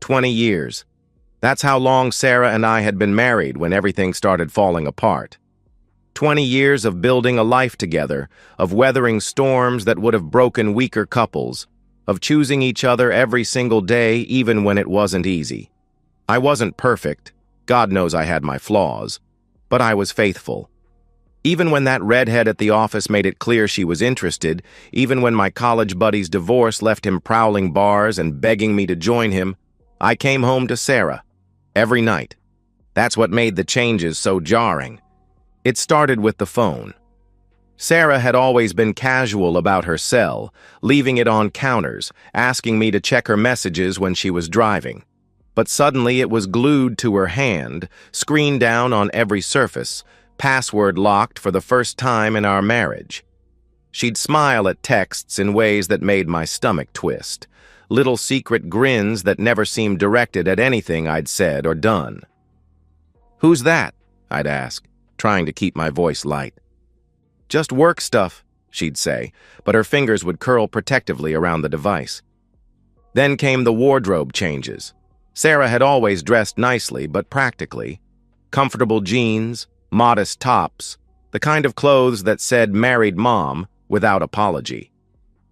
20 years. That's how long Sarah and I had been married when everything started falling apart. 20 years of building a life together, of weathering storms that would have broken weaker couples, of choosing each other every single day even when it wasn't easy. I wasn't perfect. God knows I had my flaws. But I was faithful. Even when that redhead at the office made it clear she was interested, even when my college buddy's divorce left him prowling bars and begging me to join him, I came home to Sarah. Every night. That's what made the changes so jarring. It started with the phone. Sarah had always been casual about her cell, leaving it on counters, asking me to check her messages when she was driving. But suddenly it was glued to her hand, screen down on every surface, password locked for the first time in our marriage. She'd smile at texts in ways that made my stomach twist, little secret grins that never seemed directed at anything I'd said or done. "Who's that?" I'd ask, trying to keep my voice light. "Just work stuff," she'd say, but her fingers would curl protectively around the device. Then came the wardrobe changes. Sarah had always dressed nicely but practically. Comfortable jeans, modest tops, the kind of clothes that said married mom without apology.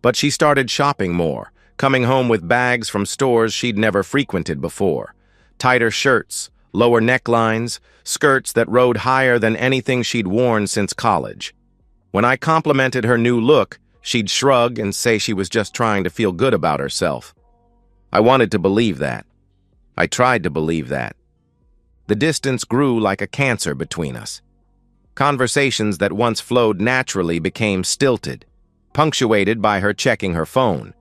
But she started shopping more, coming home with bags from stores she'd never frequented before. Tighter shirts, lower necklines, skirts that rode higher than anything she'd worn since college. When I complimented her new look, she'd shrug and say she was just trying to feel good about herself. I wanted to believe that. I tried to believe that. The distance grew like a cancer between us. Conversations that once flowed naturally became stilted, punctuated by her checking her phone.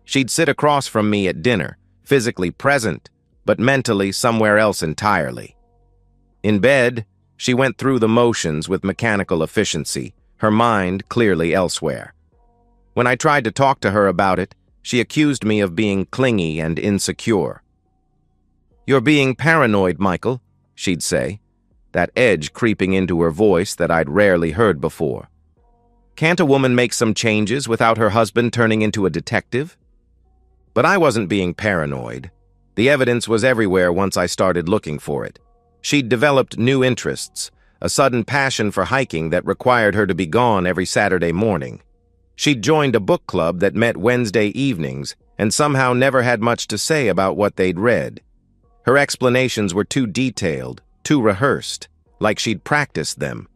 She'd sit across from me at dinner, physically present, but mentally somewhere else entirely. In bed, she went through the motions with mechanical efficiency, her mind clearly elsewhere. When I tried to talk to her about it, she accused me of being clingy and insecure. "You're being paranoid, Michael," she'd say, that edge creeping into her voice that I'd rarely heard before. "Can't a woman make some changes without her husband turning into a detective?" But I wasn't being paranoid. The evidence was everywhere once I started looking for it. She'd developed new interests, a sudden passion for hiking that required her to be gone every Saturday morning. She'd joined a book club that met Wednesday evenings and somehow never had much to say about what they'd read. Her explanations were too detailed, too rehearsed, like she'd practiced them.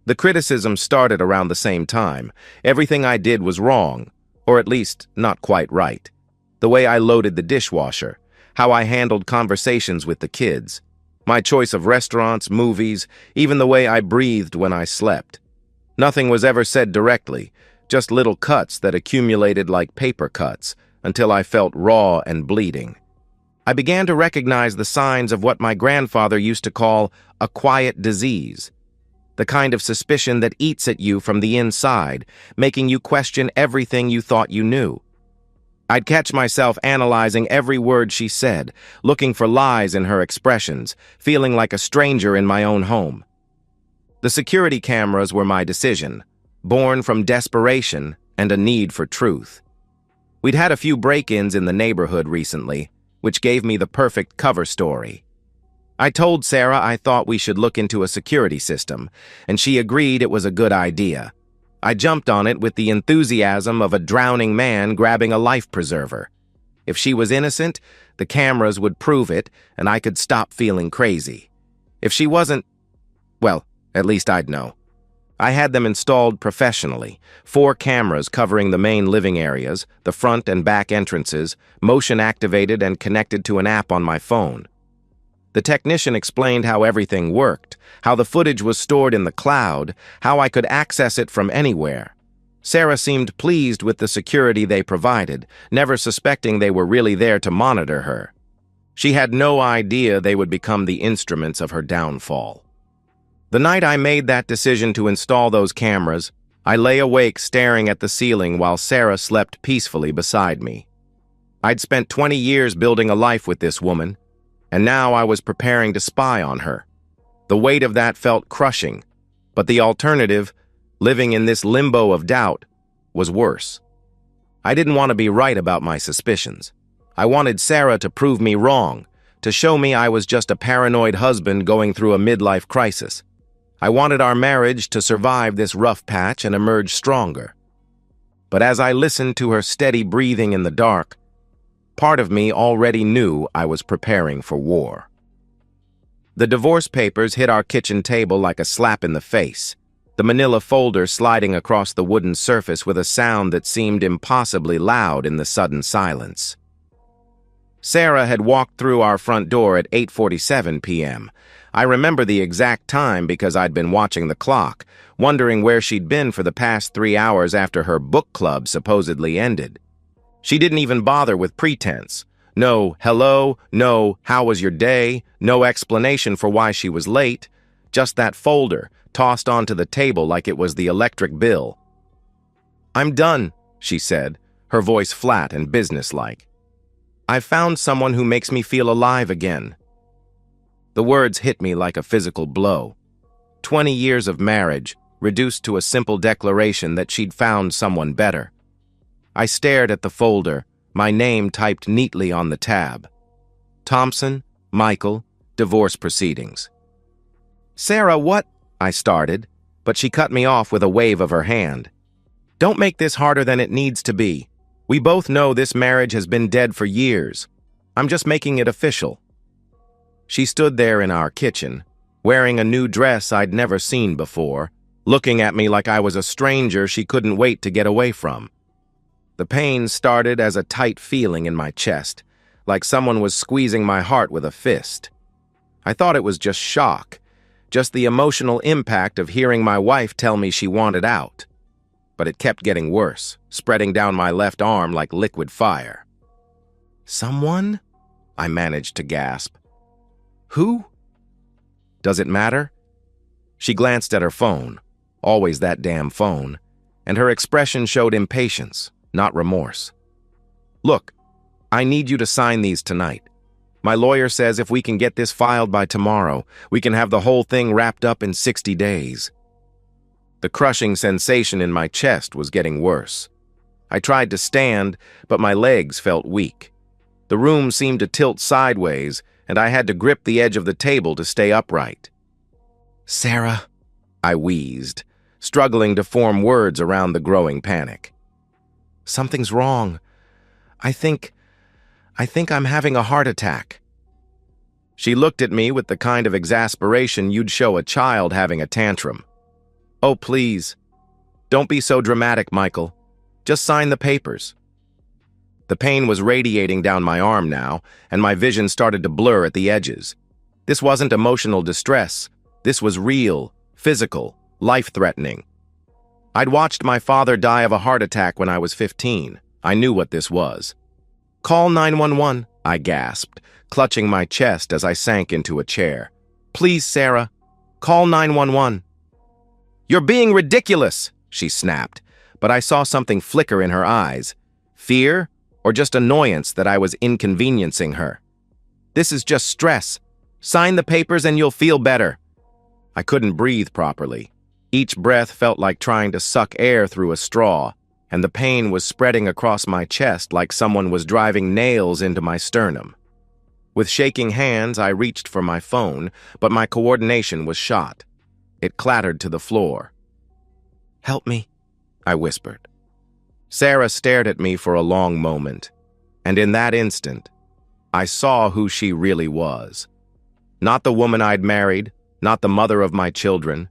The criticism started around the same time. Everything I did was wrong, or at least not quite right. The way I loaded the dishwasher, how I handled conversations with the kids, my choice of restaurants, movies, even the way I breathed when I slept. Nothing was ever said directly, just little cuts that accumulated like paper cuts until I felt raw and bleeding. I began to recognize the signs of what my grandfather used to call a quiet disease, the kind of suspicion that eats at you from the inside, making you question everything you thought you knew. I'd catch myself analyzing every word she said, looking for lies in her expressions, feeling like a stranger in my own home. The security cameras were my decision, born from desperation and a need for truth. We'd had a few break-ins in the neighborhood recently, which gave me the perfect cover story. I told Sarah I thought we should look into a security system, and she agreed it was a good idea. I jumped on it with the enthusiasm of a drowning man grabbing a life preserver. If she was innocent, the cameras would prove it, and I could stop feeling crazy. If she wasn't, well, at least I'd know. I had them installed professionally, 4 cameras covering the main living areas, the front and back entrances, motion-activated and connected to an app on my phone. The technician explained how everything worked, how the footage was stored in the cloud, how I could access it from anywhere. Sarah seemed pleased with the security they provided, never suspecting they were really there to monitor her. She had no idea they would become the instruments of her downfall. The night I made that decision to install those cameras, I lay awake staring at the ceiling while Sarah slept peacefully beside me. I'd spent 20 years building a life with this woman, and now I was preparing to spy on her. The weight of that felt crushing, but the alternative, living in this limbo of doubt, was worse. I didn't want to be right about my suspicions. I wanted Sarah to prove me wrong, to show me I was just a paranoid husband going through a midlife crisis. I wanted our marriage to survive this rough patch and emerge stronger. But as I listened to her steady breathing in the dark, part of me already knew I was preparing for war. The divorce papers hit our kitchen table like a slap in the face, the manila folder sliding across the wooden surface with a sound that seemed impossibly loud in the sudden silence. Sarah had walked through our front door at 8:47 p.m. I remember the exact time because I'd been watching the clock, wondering where she'd been for the past 3 hours after her book club supposedly ended. She didn't even bother with pretense. No hello, no how was your day, no explanation for why she was late, just that folder tossed onto the table like it was the electric bill. "I'm done," she said, her voice flat and businesslike. "I've found someone who makes me feel alive again." The words hit me like a physical blow. 20 years of marriage, reduced to a simple declaration that she'd found someone better. I stared at the folder, my name typed neatly on the tab. Thompson, Michael, divorce proceedings. "Sarah, what?" I started, but she cut me off with a wave of her hand. "Don't make this harder than it needs to be. We both know this marriage has been dead for years. I'm just making it official." She stood there in our kitchen, wearing a new dress I'd never seen before, looking at me like I was a stranger she couldn't wait to get away from. The pain started as a tight feeling in my chest, like someone was squeezing my heart with a fist. I thought it was just shock, just the emotional impact of hearing my wife tell me she wanted out. But it kept getting worse, spreading down my left arm like liquid fire. "Someone?" I managed to gasp. "Who?" "Does it matter?" She glanced at her phone, always that damn phone, and her expression showed impatience, not remorse. "Look, I need you to sign these tonight. My lawyer says if we can get this filed by tomorrow, we can have the whole thing wrapped up in 60 days. The crushing sensation in my chest was getting worse. I tried to stand, but my legs felt weak. The room seemed to tilt sideways, and I had to grip the edge of the table to stay upright. "Sarah," I wheezed, struggling to form words around the growing panic. "Something's wrong. I think I'm having a heart attack." She looked at me with the kind of exasperation you'd show a child having a tantrum. "Oh, please. Don't be so dramatic, Michael. Just sign the papers." The pain was radiating down my arm now, and my vision started to blur at the edges. This wasn't emotional distress. This was real, physical, life-threatening. I'd watched my father die of a heart attack when I was 15. I knew what this was. "Call 911, I gasped, clutching my chest as I sank into a chair. "Please, Sarah, call 911. "You're being ridiculous," she snapped, but I saw something flicker in her eyes. Fear, or just annoyance that I was inconveniencing her. "This is just stress. Sign the papers and you'll feel better." I couldn't breathe properly. Each breath felt like trying to suck air through a straw, and the pain was spreading across my chest like someone was driving nails into my sternum. With shaking hands, I reached for my phone, but my coordination was shot. It clattered to the floor. "Help me," I whispered. Sarah stared at me for a long moment, and in that instant, I saw who she really was. Not the woman I'd married, not the mother of my children,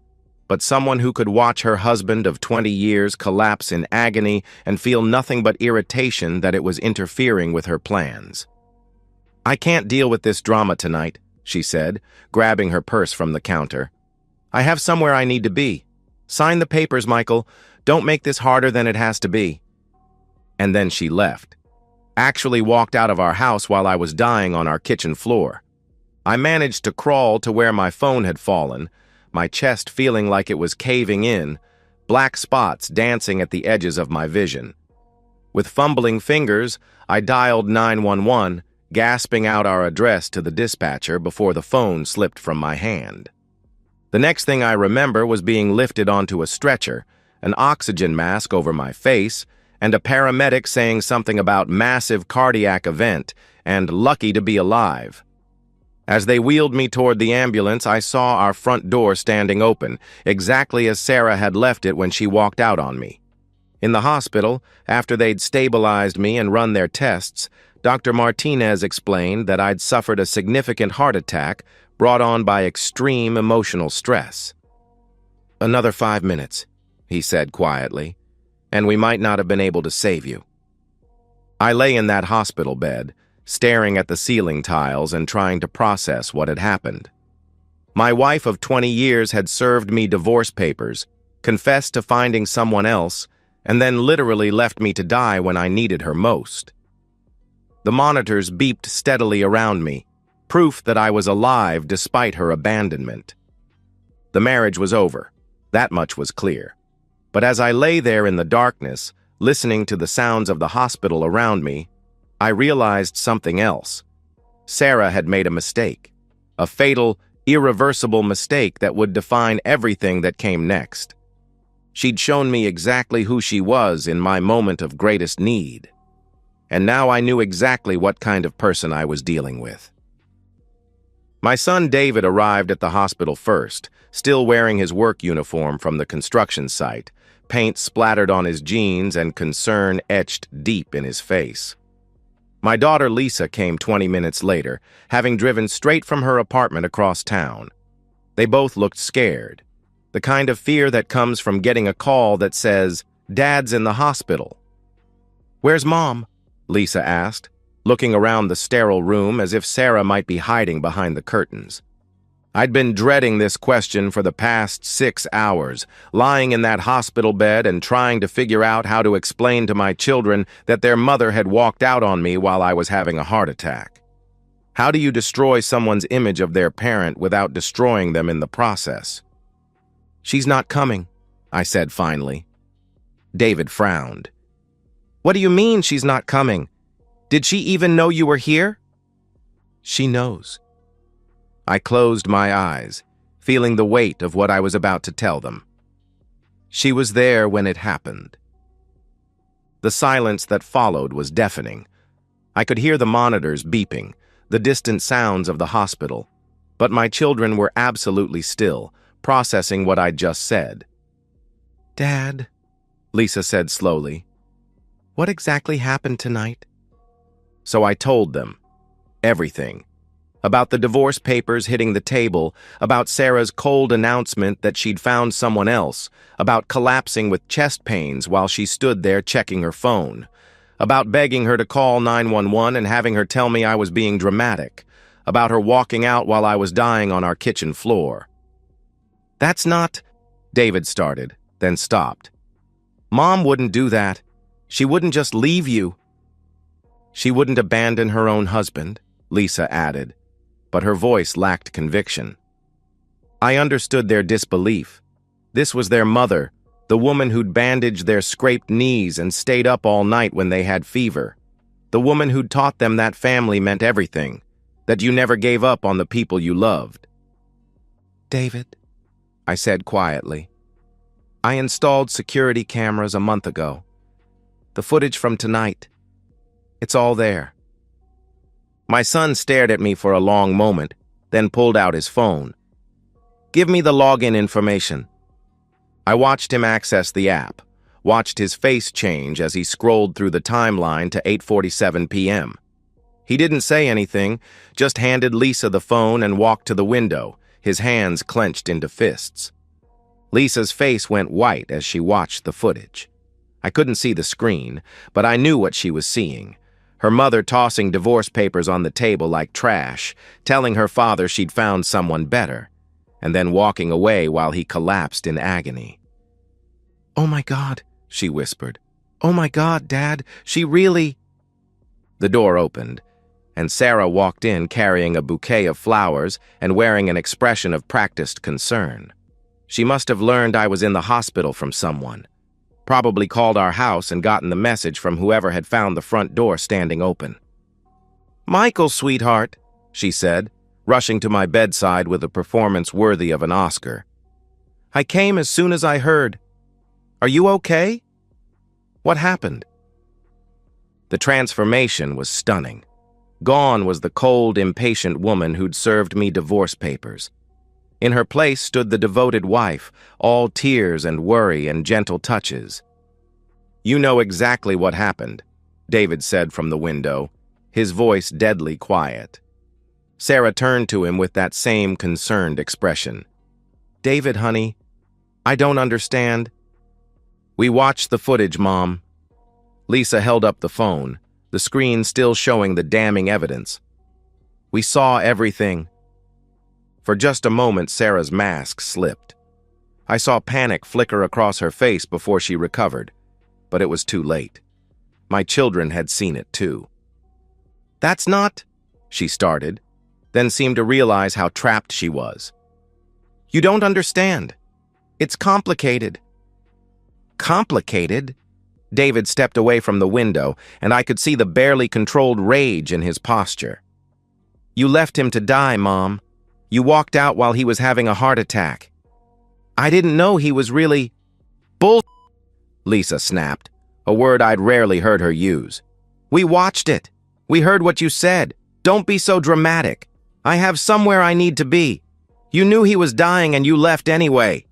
but someone who could watch her husband of 20 years collapse in agony and feel nothing but irritation that it was interfering with her plans. "I can't deal with this drama tonight," she said, grabbing her purse from the counter. "I have somewhere I need to be. Sign the papers, Michael. Don't make this harder than it has to be." And then she left. Actually walked out of our house while I was dying on our kitchen floor. I managed to crawl to where my phone had fallen, my chest feeling like it was caving in, black spots dancing at the edges of my vision. With fumbling fingers, I dialed 911, gasping out our address to the dispatcher before the phone slipped from my hand. The next thing I remember was being lifted onto a stretcher, an oxygen mask over my face, and a paramedic saying something about massive cardiac event and lucky to be alive. As they wheeled me toward the ambulance, I saw our front door standing open, exactly as Sarah had left it when she walked out on me. In the hospital, after they'd stabilized me and run their tests, Dr. Martinez explained that I'd suffered a significant heart attack brought on by extreme emotional stress. "Another 5 minutes," he said quietly, "and we might not have been able to save you." I lay in that hospital bed, staring at the ceiling tiles and trying to process what had happened. My wife of 20 years had served me divorce papers, confessed to finding someone else, and then literally left me to die when I needed her most. The monitors beeped steadily around me, proof that I was alive despite her abandonment. The marriage was over, that much was clear. But as I lay there in the darkness, listening to the sounds of the hospital around me, I realized something else. Sarah had made a mistake, a fatal, irreversible mistake that would define everything that came next. She'd shown me exactly who she was in my moment of greatest need. And now I knew exactly what kind of person I was dealing with. My son David arrived at the hospital first, still wearing his work uniform from the construction site, paint splattered on his jeans and concern etched deep in his face. My daughter Lisa came 20 minutes later, having driven straight from her apartment across town. They both looked scared, the kind of fear that comes from getting a call that says, "Dad's in the hospital." "Where's Mom?" Lisa asked, looking around the sterile room as if Sarah might be hiding behind the curtains. I'd been dreading this question for the past 6 hours, lying in that hospital bed and trying to figure out how to explain to my children that their mother had walked out on me while I was having a heart attack. How do you destroy someone's image of their parent without destroying them in the process? "She's not coming," I said finally. David frowned. "What do you mean she's not coming? Did she even know you were here?" "She knows." I closed my eyes, feeling the weight of what I was about to tell them. She was there when it happened. The silence that followed was deafening. I could hear the monitors beeping, the distant sounds of the hospital, but my children were absolutely still, processing what I'd just said. "Dad," Lisa said slowly, "what exactly happened tonight?" So I told them everything. About the divorce papers hitting the table, about Sarah's cold announcement that she'd found someone else, about collapsing with chest pains while she stood there checking her phone, about begging her to call 911 and having her tell me I was being dramatic, about her walking out while I was dying on our kitchen floor. "That's not," David started, then stopped. "Mom wouldn't do that. She wouldn't just leave you." "She wouldn't abandon her own husband," Lisa added, but her voice lacked conviction. I understood their disbelief. This was their mother, the woman who'd bandaged their scraped knees and stayed up all night when they had fever. The woman who'd taught them that family meant everything, that you never gave up on the people you loved. "David," I said quietly, "I installed security cameras a month ago. The footage from tonight, it's all there." My son stared at me for a long moment, then pulled out his phone. "Give me the login information." I watched him access the app, watched his face change as he scrolled through the timeline to 8:47 p.m. He didn't say anything, just handed Lisa the phone and walked to the window, his hands clenched into fists. Lisa's face went white as she watched the footage. I couldn't see the screen, but I knew what she was seeing. Her mother tossing divorce papers on the table like trash, telling her father she'd found someone better, and then walking away while he collapsed in agony. "Oh my God," she whispered. "Oh my God, Dad, she really—" The door opened, and Sarah walked in carrying a bouquet of flowers and wearing an expression of practiced concern. She must have learned I was in the hospital from someone. Probably called our house and gotten the message from whoever had found the front door standing open. "Michael, sweetheart," she said, rushing to my bedside with a performance worthy of an Oscar. "I came as soon as I heard. Are you okay?" What happened? The transformation was stunning. Gone was the cold, impatient woman who'd served me divorce papers. In her place stood the devoted wife, all tears and worry and gentle touches. "You know exactly what happened," David said from the window, his voice deadly quiet. Sarah turned to him with that same concerned expression. "David, honey, I don't understand." "We watched the footage, Mom." Lisa held up the phone, the screen still showing the damning evidence. "We saw everything." For just a moment, Sarah's mask slipped. I saw panic flicker across her face before she recovered, but it was too late. My children had seen it too. "That's not," she started, then seemed to realize how trapped she was. "You don't understand. It's complicated." "Complicated?" David stepped away from the window, and I could see the barely controlled rage in his posture. "You left him to die, Mom. You walked out while he was having a heart attack. I didn't know he was really—" "Bull—" Lisa snapped, a word I'd rarely heard her use. "We watched it. We heard what you said. Don't be so dramatic. I have somewhere I need to be. You knew he was dying and you left anyway."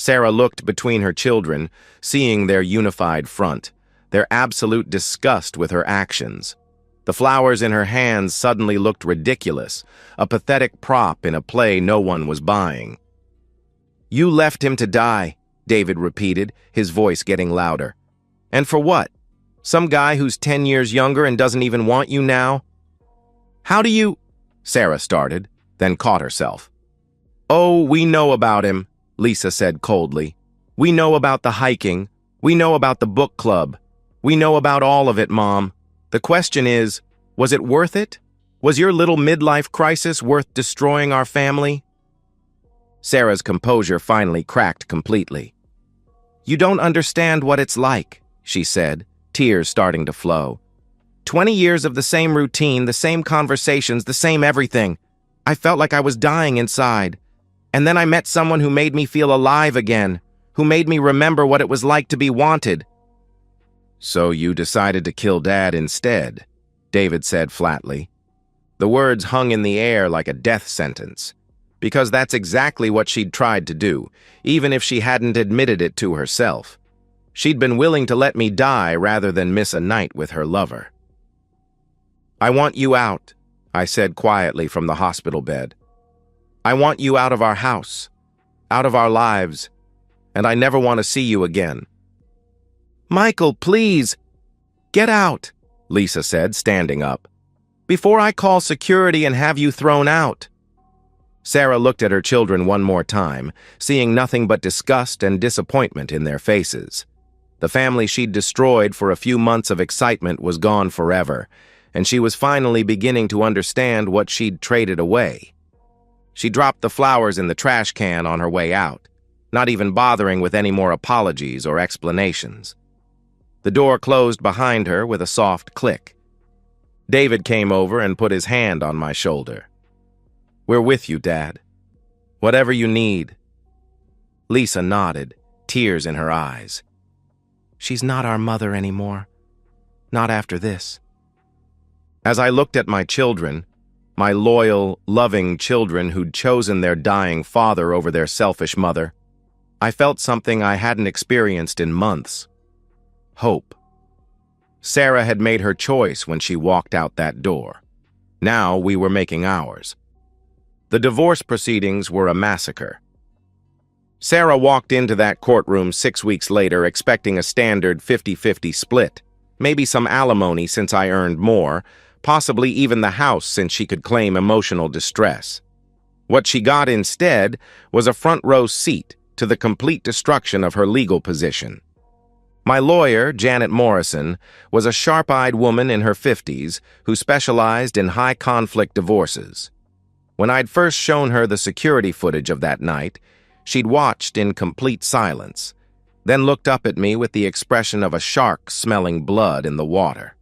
Sarah looked between her children, seeing their unified front, their absolute disgust with her actions. The flowers in her hands suddenly looked ridiculous, a pathetic prop in a play no one was buying. "You left him to die," David repeated, his voice getting louder. "And for what? Some guy who's 10 years younger and doesn't even want you now?" "How do you—" Sarah started, then caught herself. "Oh, we know about him," Lisa said coldly. "We know about the hiking. We know about the book club. We know about all of it, Mom. The question is, was it worth it? Was your little midlife crisis worth destroying our family?" Sarah's composure finally cracked completely. "You don't understand what it's like," she said, tears starting to flow. 20 years of the same routine, the same conversations, the same everything. I felt like I was dying inside. And then I met someone who made me feel alive again, who made me remember what it was like to be wanted. "So you decided to kill Dad instead," David said flatly. The words hung in the air like a death sentence, because that's exactly what she'd tried to do, even if she hadn't admitted it to herself. She'd been willing to let me die rather than miss a night with her lover. "I want you out," I said quietly from the hospital bed. "I want you out of our house, out of our lives, and I never want to see you again." "Michael, please, get out," Lisa said, standing up, "before I call security and have you thrown out." Sarah looked at her children one more time, seeing nothing but disgust and disappointment in their faces. The family she'd destroyed for a few months of excitement was gone forever, and she was finally beginning to understand what she'd traded away. She dropped the flowers in the trash can on her way out, not even bothering with any more apologies or explanations. The door closed behind her with a soft click. David came over and put his hand on my shoulder. "We're with you, Dad. Whatever you need." Lisa nodded, tears in her eyes. "She's not our mother anymore. Not after this." As I looked at my children, my loyal, loving children who'd chosen their dying father over their selfish mother, I felt something I hadn't experienced in months. Hope. Sarah had made her choice when she walked out that door. Now we were making ours. The divorce proceedings were a massacre. Sarah walked into that courtroom 6 weeks later expecting a standard 50-50 split, maybe some alimony since I earned more, possibly even the house since she could claim emotional distress. What she got instead was a front-row seat to the complete destruction of her legal position. My lawyer, Janet Morrison, was a sharp-eyed woman in her 50s who specialized in high-conflict divorces. When I'd first shown her the security footage of that night, she'd watched in complete silence, then looked up at me with the expression of a shark smelling blood in the water.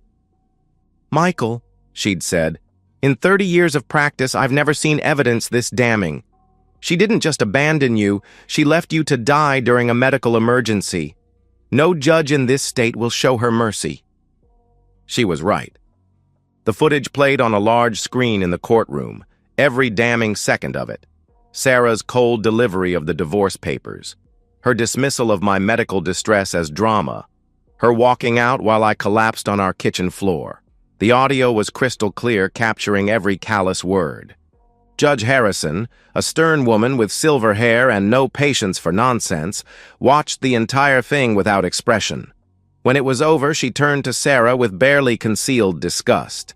"Michael," she'd said, "in 30 years of practice, I've never seen evidence this damning. She didn't just abandon you, she left you to die during a medical emergency. No judge in this state will show her mercy." She was right. The footage played on a large screen in the courtroom, every damning second of it. Sarah's cold delivery of the divorce papers, her dismissal of my medical distress as drama, her walking out while I collapsed on our kitchen floor. The audio was crystal clear, capturing every callous word. Judge Harrison, a stern woman with silver hair and no patience for nonsense, watched the entire thing without expression. When it was over, she turned to Sarah with barely concealed disgust.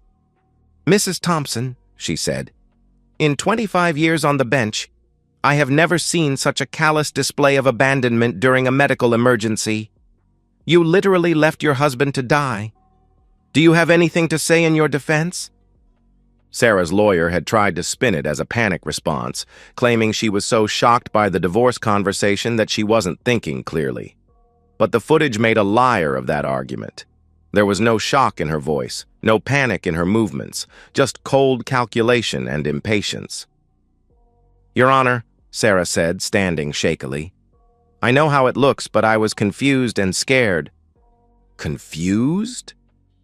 "Mrs. Thompson," she said, "in 25 years on the bench, I have never seen such a callous display of abandonment during a medical emergency. You literally left your husband to die. Do you have anything to say in your defense?" Sarah's lawyer had tried to spin it as a panic response, claiming she was so shocked by the divorce conversation that she wasn't thinking clearly. But the footage made a liar of that argument. There was no shock in her voice, no panic in her movements, just cold calculation and impatience. "Your Honor," Sarah said, standing shakily, "I know how it looks, but I was confused and scared." "Confused?"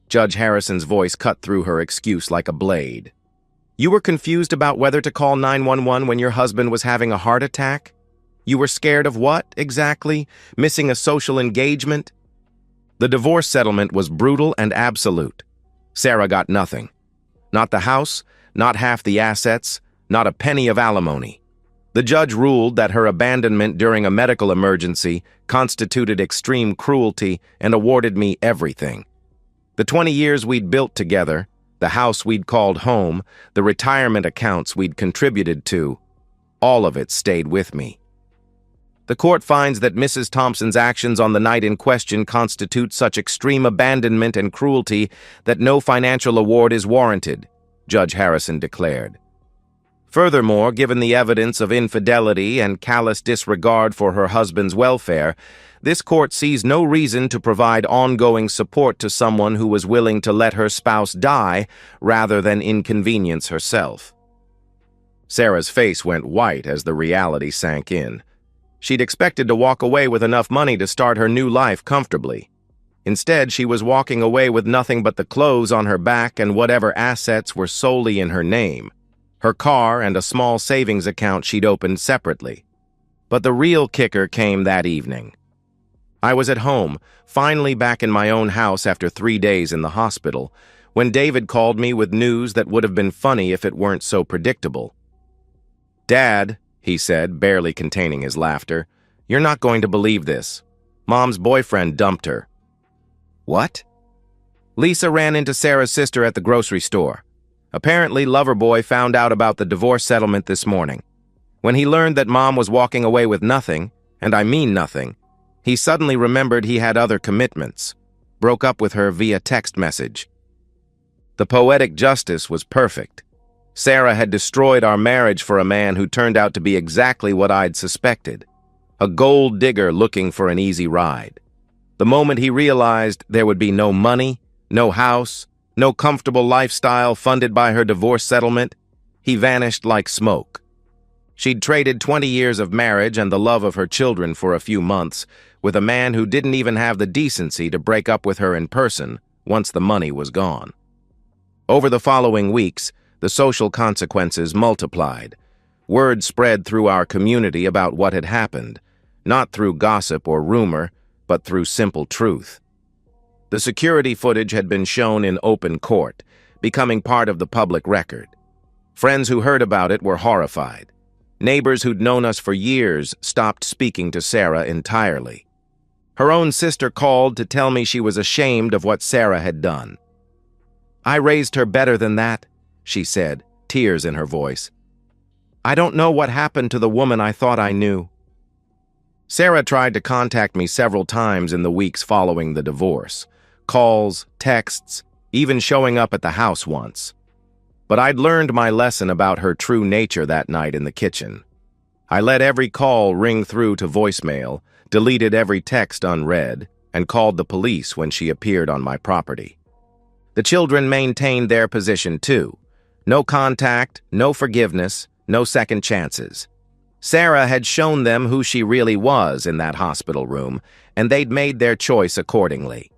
Judge Harrison's voice cut through her excuse like a blade. "You were confused about whether to call 911 when your husband was having a heart attack? You were scared of what, exactly? Missing a social engagement?" The divorce settlement was brutal and absolute. Sarah got nothing. Not the house, not half the assets, not a penny of alimony. The judge ruled that her abandonment during a medical emergency constituted extreme cruelty and awarded me everything. The 20 years we'd built together, the house we'd called home, the retirement accounts we'd contributed to, all of it stayed with me. The court finds that Mrs. Thompson's actions on the night in question constitute such extreme abandonment and cruelty that no financial award is warranted, Judge Harrison declared. Furthermore, given the evidence of infidelity and callous disregard for her husband's welfare, this court sees no reason to provide ongoing support to someone who was willing to let her spouse die rather than inconvenience herself. Sarah's face went white as the reality sank in. She'd expected to walk away with enough money to start her new life comfortably. Instead, she was walking away with nothing but the clothes on her back and whatever assets were solely in her name, her car and a small savings account she'd opened separately. But the real kicker came that evening. I was at home, finally back in my own house after 3 days in the hospital, when David called me with news that would have been funny if it weren't so predictable. "Dad," he said, barely containing his laughter, "you're not going to believe this. Mom's boyfriend dumped her." "What?" "Lisa ran into Sarah's sister at the grocery store. Apparently, Loverboy found out about the divorce settlement this morning. When he learned that Mom was walking away with nothing, and I mean nothing, he suddenly remembered he had other commitments, broke up with her via text message. The poetic justice was perfect. Sarah had destroyed our marriage for a man who turned out to be exactly what I'd suspected, a gold digger looking for an easy ride. The moment he realized there would be no money, no house, no comfortable lifestyle funded by her divorce settlement, he vanished like smoke. She'd traded 20 years of marriage and the love of her children for a few months with a man who didn't even have the decency to break up with her in person once the money was gone. Over the following weeks, the social consequences multiplied. Word spread through our community about what had happened, not through gossip or rumor, but through simple truth. The security footage had been shown in open court, becoming part of the public record. Friends who heard about it were horrified. Neighbors who'd known us for years stopped speaking to Sarah entirely. Her own sister called to tell me she was ashamed of what Sarah had done. "I raised her better than that," she said, tears in her voice. "I don't know what happened to the woman I thought I knew." Sarah tried to contact me several times in the weeks following the divorce. Calls, texts, even showing up at the house once. But I'd learned my lesson about her true nature that night in the kitchen. I let every call ring through to voicemail, deleted every text unread, and called the police when she appeared on my property. The children maintained their position too. No contact, no forgiveness, no second chances. Sarah had shown them who she really was in that hospital room, and they'd made their choice accordingly.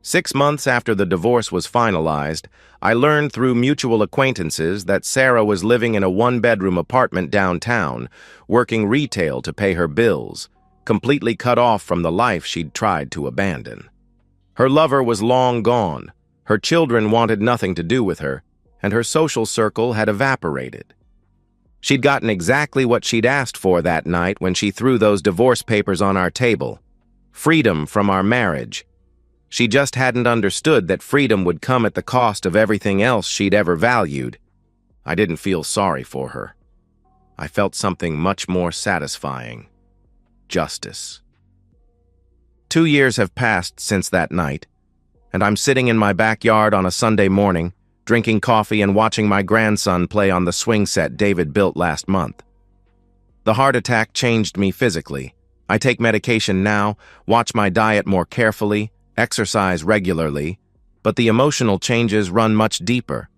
6 months after the divorce was finalized, I learned through mutual acquaintances that Sarah was living in a one-bedroom apartment downtown, working retail to pay her bills, completely cut off from the life she'd tried to abandon. Her lover was long gone, her children wanted nothing to do with her, and her social circle had evaporated. She'd gotten exactly what she'd asked for that night when she threw those divorce papers on our table: freedom from our marriage. She just hadn't understood that freedom would come at the cost of everything else she'd ever valued. I didn't feel sorry for her. I felt something much more satisfying: justice. 2 years have passed since that night, and I'm sitting in my backyard on a Sunday morning, drinking coffee and watching my grandson play on the swing set David built last month. The heart attack changed me physically. I take medication now, watch my diet more carefully, exercise regularly, but the emotional changes run much deeper.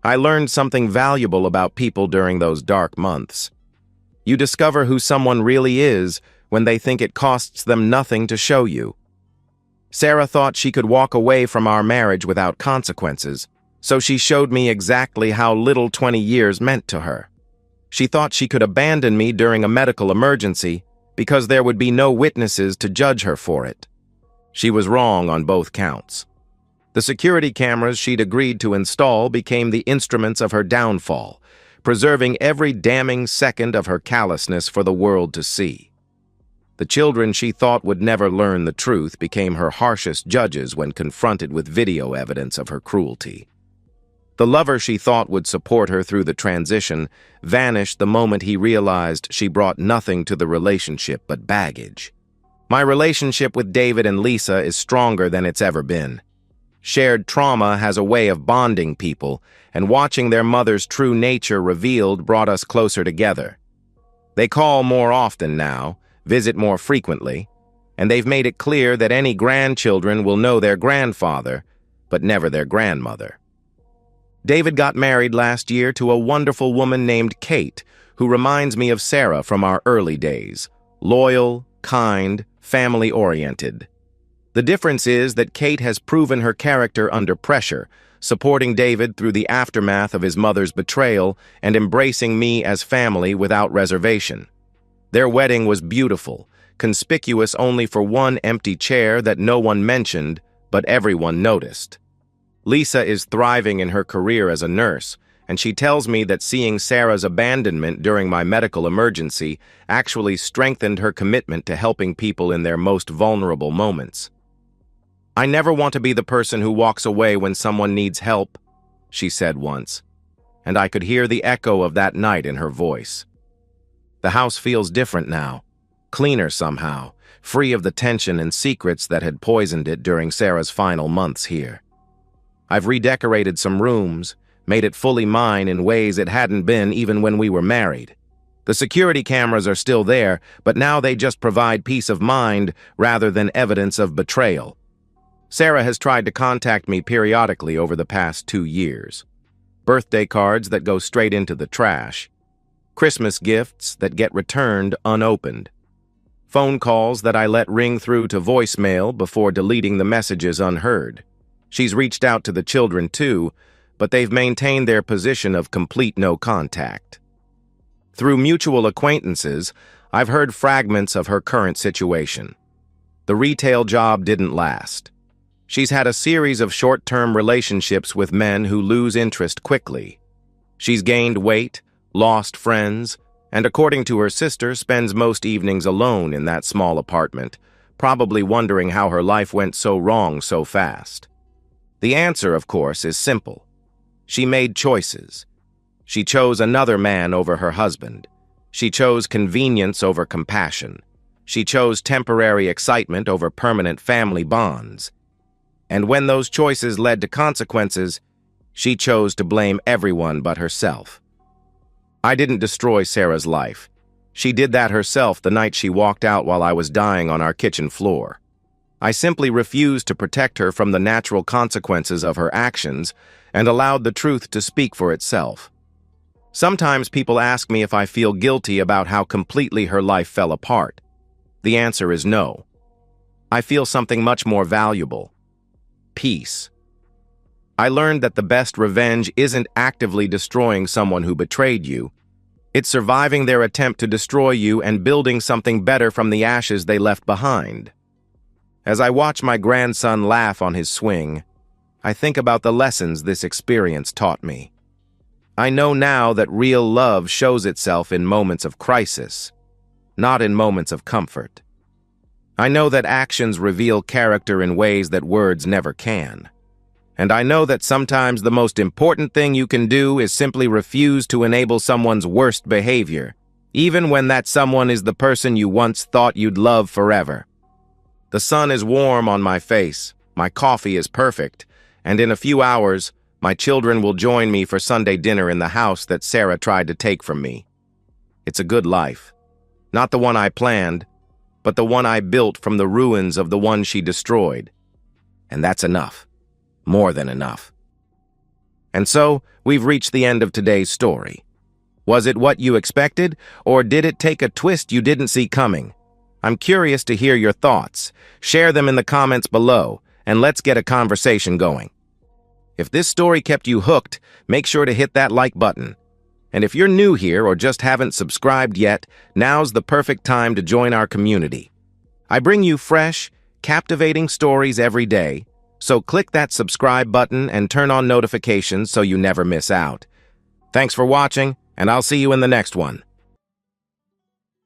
I learned something valuable about people during those dark months. You discover who someone really is when they think it costs them nothing to show you. Sarah thought she could walk away from our marriage without consequences, so she showed me exactly how little 20 years meant to her. She thought she could abandon me during a medical emergency because there would be no witnesses to judge her for it. She was wrong on both counts. The security cameras she'd agreed to install became the instruments of her downfall, preserving every damning second of her callousness for the world to see. The children she thought would never learn the truth became her harshest judges when confronted with video evidence of her cruelty. The lover she thought would support her through the transition vanished the moment he realized she brought nothing to the relationship but baggage. My relationship with David and Lisa is stronger than it's ever been. Shared trauma has a way of bonding people, and watching their mother's true nature revealed brought us closer together. They call more often now, visit more frequently, and they've made it clear that any grandchildren will know their grandfather, but never their grandmother. David got married last year to a wonderful woman named Kate, who reminds me of Sarah from our early days: loyal, kind, family-oriented. The difference is that Kate has proven her character under pressure, supporting David through the aftermath of his mother's betrayal and embracing me as family without reservation. Their wedding was beautiful, conspicuous only for one empty chair that no one mentioned, but everyone noticed. Lisa is thriving in her career as a nurse, and she tells me that seeing Sarah's abandonment during my medical emergency actually strengthened her commitment to helping people in their most vulnerable moments. "I never want to be the person who walks away when someone needs help," she said once, and I could hear the echo of that night in her voice. The house feels different now, cleaner somehow, free of the tension and secrets that had poisoned it during Sarah's final months here. I've redecorated some rooms, made it fully mine in ways it hadn't been even when we were married. The security cameras are still there, but now they just provide peace of mind rather than evidence of betrayal. Sarah has tried to contact me periodically over the past 2 years. Birthday cards that go straight into the trash. Christmas gifts that get returned unopened. Phone calls that I let ring through to voicemail before deleting the messages unheard. She's reached out to the children too, but they've maintained their position of complete no contact. Through mutual acquaintances, I've heard fragments of her current situation. The retail job didn't last. She's had a series of short-term relationships with men who lose interest quickly. She's gained weight, lost friends, and according to her sister, spends most evenings alone in that small apartment, probably wondering how her life went so wrong so fast. The answer, of course, is simple. She made choices. She chose another man over her husband. She chose convenience over compassion. She chose temporary excitement over permanent family bonds. And when those choices led to consequences, she chose to blame everyone but herself. I didn't destroy Sarah's life. She did that herself the night she walked out while I was dying on our kitchen floor. I simply refused to protect her from the natural consequences of her actions and allowed the truth to speak for itself. Sometimes people ask me if I feel guilty about how completely her life fell apart. The answer is no. I feel something much more valuable: peace. I learned that the best revenge isn't actively destroying someone who betrayed you. It's surviving their attempt to destroy you and building something better from the ashes they left behind. As I watch my grandson laugh on his swing, I think about the lessons this experience taught me. I know now that real love shows itself in moments of crisis, not in moments of comfort. I know that actions reveal character in ways that words never can. And I know that sometimes the most important thing you can do is simply refuse to enable someone's worst behavior, even when that someone is the person you once thought you'd love forever. The sun is warm on my face, my coffee is perfect, and in a few hours, my children will join me for Sunday dinner in the house that Sarah tried to take from me. It's a good life. Not the one I planned, but the one I built from the ruins of the one she destroyed. And that's enough. More than enough. And so, we've reached the end of today's story. Was it what you expected, or did it take a twist you didn't see coming? I'm curious to hear your thoughts. Share them in the comments below, and let's get a conversation going. If this story kept you hooked, make sure to hit that like button. And if you're new here or just haven't subscribed yet, now's the perfect time to join our community. I bring you fresh, captivating stories every day, so click that subscribe button and turn on notifications so you never miss out. Thanks for watching, and I'll see you in the next one.